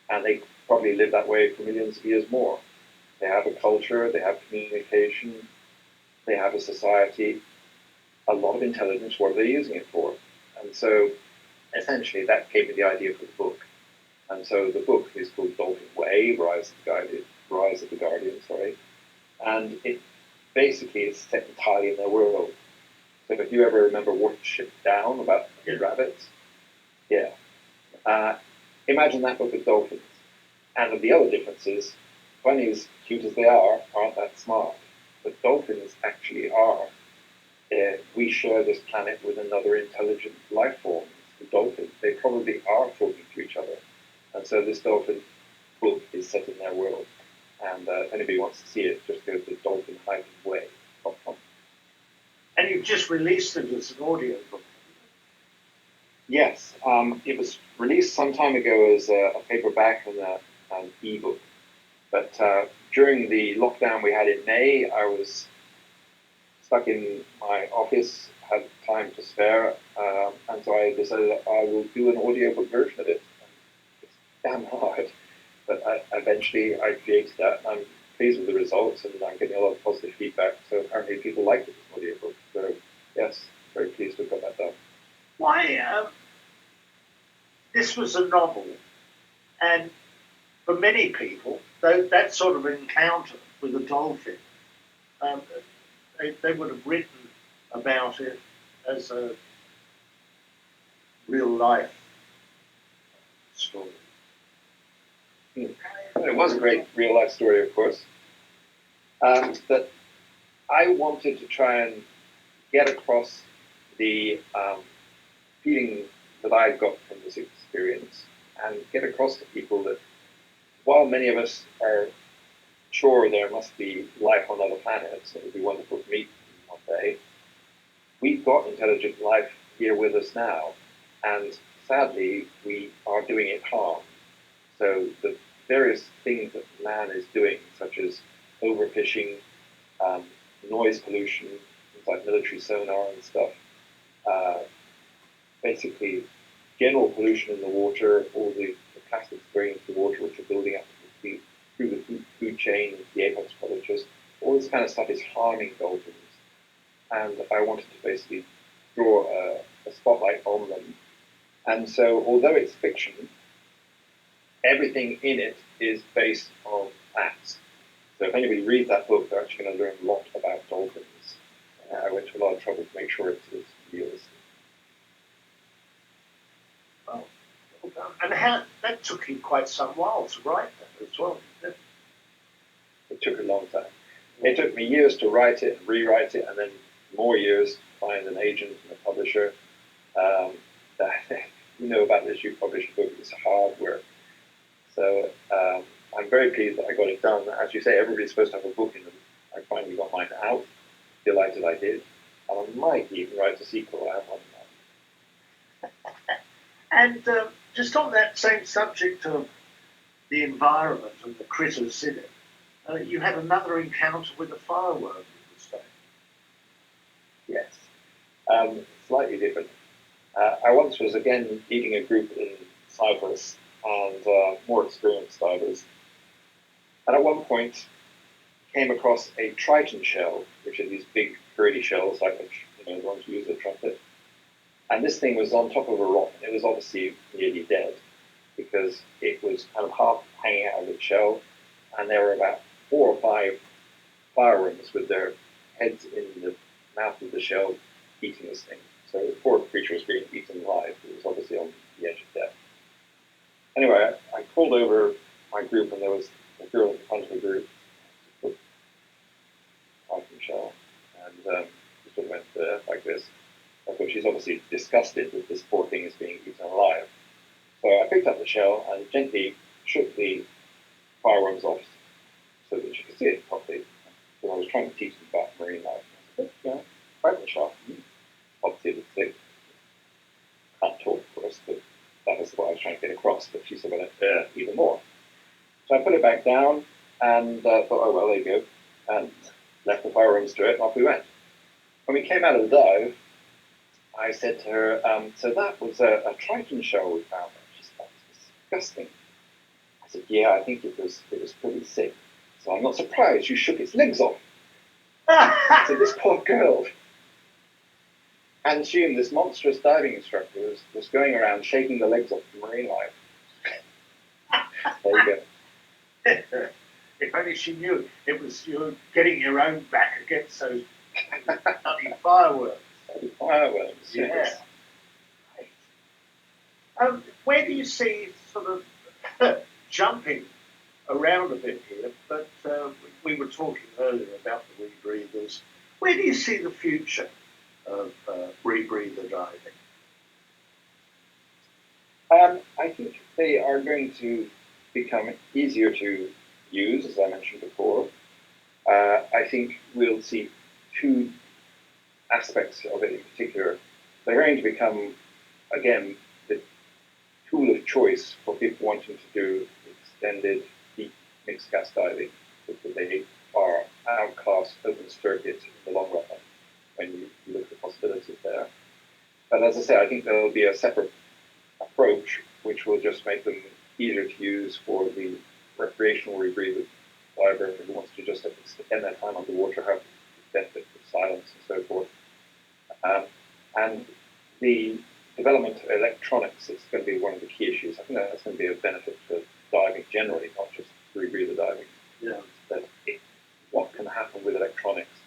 And they probably live that way for millions of years more. They have a culture, they have communication, they have a society, a lot of intelligence. What are they using it for? And so essentially that gave me the idea for the book. And so the book is called Dolphin Way, Rise of the Guardian, sorry. And it basically is set entirely in their world. So if you ever remember Watership Down about rabbits, imagine that book with dolphins. And the other difference is, bunnies, cute as they are, aren't that smart. But dolphins actually are. We share this planet with another intelligent life form, the dolphins. They probably are talking to each other. And so this dolphin book is set in their world. And if anybody wants to see it, just go to dolphin-way.com. And you've just released it as an audio book. Yes, it was released some time ago as a paperback and an e-book. But during the lockdown we had in May, I was stuck in my office, had time to spare, and so I decided that I will do an audiobook version of it. It's damn hard, but eventually I created that, and I'm pleased with the results, and I'm getting a lot of positive feedback, so apparently people like it as an audiobook. So yes, very pleased to have got that done. Why, this was a novel, and for many people, that sort of encounter with a dolphin, they would have written about it as a real life story. It was a great real life story, of course. But I wanted to try and get across the feeling that I got from this experience and get across to people that while many of us are sure there must be life on other planets, and it would be wonderful to meet them one day, we've got intelligent life here with us now, and sadly we are doing it harm. So the various things that man is doing, such as overfishing, noise pollution, things like military sonar and stuff, basically general pollution in the water, all the plastics going into the water which are building up through the food chain, the apex predators, all this kind of stuff is harming dolphins. And I wanted to basically draw a spotlight on them. And so, although it's fiction, everything in it is based on facts. So if anybody reads that book, they're actually going to learn a lot about dolphins. I went to a lot of trouble to make sure it's realistic. Well done. And that took you quite some while to write that as well, didn't it? It took a long time. It took me years to write it and rewrite it, and then more years to find an agent and a publisher. You know about this, you publish a book, it's hard work. So I'm very pleased that I got it done. As you say, everybody's supposed to have a book in them. I finally got mine out. Delighted I did. And I might even write a sequel. I have one now. And just on that same subject of the environment and the critters in it, you had another encounter with a fireworm, you would say. Yes. Slightly different. I once was again leading a group in Cyprus and more experienced divers. And at one point came across a Triton shell, which are these big curly shells like the ones you use a trumpet. And this thing was on top of a rock. It was obviously nearly dead because it was kind of half hanging out of its shell, and there were about 4 or 5 fireworms with their heads in the mouth of the shell eating this thing. So the poor creature was being eaten alive. It was obviously on the edge of death. Anyway, I called over my group, and there was a girl in front of the group, Triton shell, and she sort of went like this. I thought she's obviously disgusted that this poor thing is being eaten alive. So I picked up the shell and gently shook the fireworms off so that she could see it properly. So I was trying to teach them about marine life. I said, Triton shell. Obviously, it's sick. Can't talk, of course, but that was what I was trying to get across. But she said, even more. So I put it back down and thought, oh, well, there you go. And left the fireworms to it, and off we went. When we came out of the dive, I said to her, so that was a Triton shell we found. She said, that's disgusting. I said, yeah, I think it was pretty sick. So I'm not surprised you shook its legs off. So this poor girl. And she and this monstrous diving instructor was going around shaking the legs off the marine life. There you go. If only she knew it was you getting your own back against those bloody fireworks. Fireworks, Yeah. yes. Where do you see sort of jumping around a bit here? But we were talking earlier about the rebreathers. Where do you see the future of rebreather diving? I think they are going to become easier to use, as I mentioned before. I think we'll see two aspects of it in particular. They're going to become, again, the tool of choice for people wanting to do extended deep mixed gas diving, because they are outclass open circuit in the long run when you look at the possibilities there. But as I say, I think there will be a separate approach which will just make them easier to use for the recreational rebreather diver who wants to just spend their time underwater, have the benefit of silence and so forth. And the development of electronics is going to be one of the key issues. I think that's going to be a benefit for diving generally, not just rebreather diving. Yeah. But what can happen with electronics,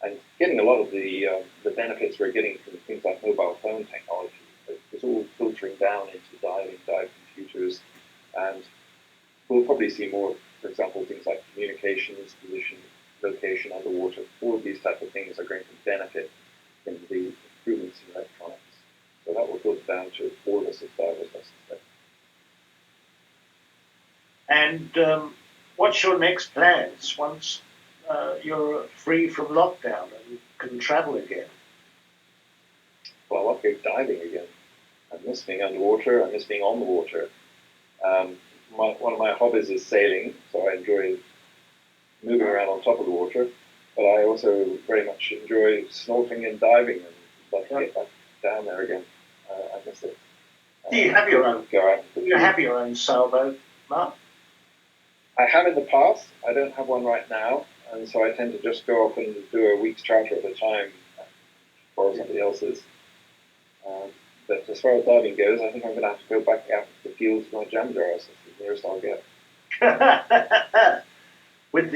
and getting a lot of the benefits we're getting from things like mobile phone technology. It's all filtering down into dive computers, and we'll probably see more, for example, things like communications, position, location underwater. All of these types of things are going to benefit from the improvements in electronics. So that will filter down to all of us as divers, I suspect. And what's your next plans once you're free from lockdown and can travel again? Well, I'll go diving again. I miss being underwater. I miss being on the water. One of my hobbies is sailing, so I enjoy moving around on top of the water. But I also very much enjoy snorkeling and diving, and love to get back down there again. I miss it. Do you have your own? Go out. Do you have your own sailboat, Mark? I have in the past. I don't have one right now, and so I tend to just go off and do a week's charter at a time, borrow somebody else's. But as far as diving goes, I think I'm going to have to go back out to the fields with my jam jars. That's the nearest I'll get. with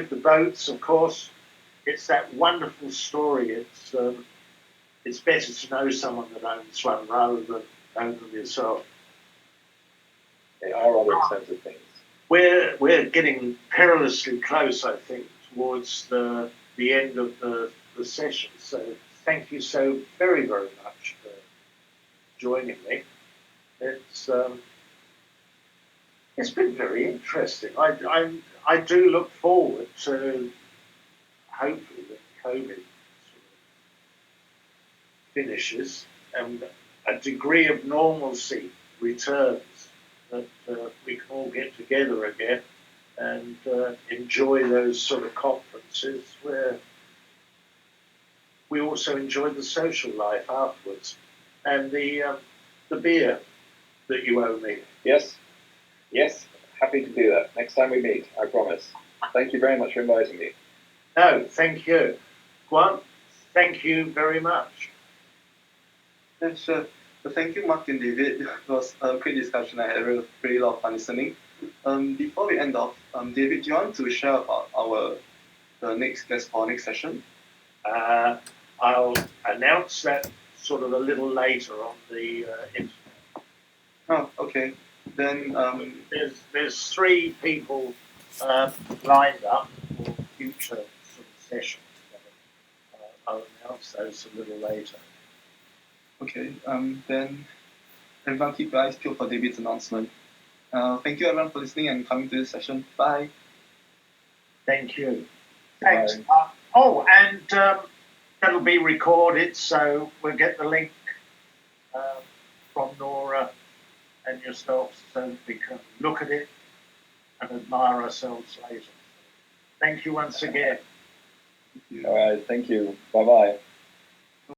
the boats, of course, it's that wonderful story. It's better to know someone that owns one rather than own them yourself. They are rather expensive things. We're getting perilously close, I think, towards the end of the session. So thank you so very, very much for joining me. It's been very interesting. I do look forward to hopefully when COVID sort of finishes and a degree of normalcy returns, that we can all get together again and enjoy those sort of conferences where we also enjoy the social life afterwards, and the beer that you owe me. Yes, happy to do that. Next time we meet, I promise. Thank you very much for inviting me. No, thank you. Juan, thank you very much. Yeah, sure. Well, thank you, Mark and David. It was a great discussion. I had a really lot of fun listening. Before we end off, David, do you want to share about the next guest for our next session? I'll announce that sort of a little later on the internet. Oh, okay. Then there's 3 people lined up for future sort of sessions. I'll announce those a little later. Okay. Then everyone keep your eyes peeled for David's announcement. Thank you everyone for listening and coming to this session. Bye. Thank you. Bye. Thanks. And that'll be recorded, so we'll get the link from Nora and yourself so we can look at it and admire ourselves later. Thank you once again. All right, thank you. Bye-bye.